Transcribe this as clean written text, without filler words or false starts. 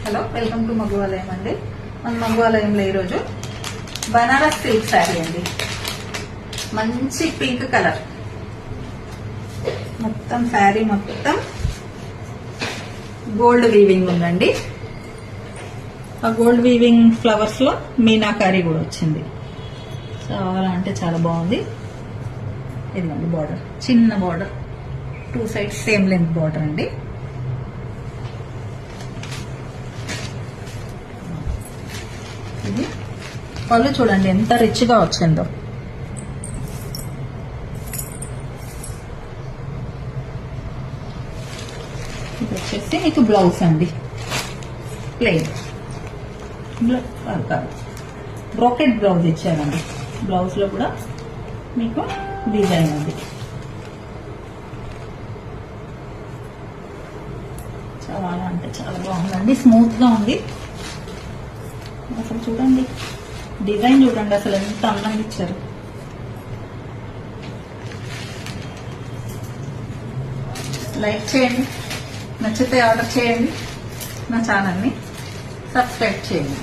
Hello, welcome to మగువాలయం అండి. మన మగువాలయంలో ఈరోజు బనారస్ సిల్క్ శారీ అండి. మంచి పింక్ కలర్, మొత్తం శారీ మొత్తం గోల్డ్ వీవింగ్ ఉందండి. ఆ గోల్డ్ వీవింగ్ ఫ్లవర్స్ లో మీనాకారీ కూడా వచ్చింది. చాలా అంటే చాలా బాగుంది. ఇదిగోండి బార్డర్, చిన్న border, 2 sides same length border అండి. ఇది పళ్ళు చూడండి ఎంత రిచ్ గా వచ్చిందో. ఇది వచ్చేసి మీకు బ్లౌజ్ అండి, ప్లెయిన్ కాదు, బ్రోకెట్ బ్లౌజ్ ఇచ్చారండి. బ్లౌజ్ లో కూడా మీకు డిజైన్ ఉంది. చాలా అంటే చాలా బాగుందండి, స్మూత్ గా ఉంది. అసలు చూడండి డిజైన్ చూడండి, అసలు ఎంత అందంగా ఇచ్చారు. లైక్ చేయండి, నచ్చితే ఆర్డర్ చేయండి, నా ఛానల్ని సబ్స్క్రైబ్ చేయండి.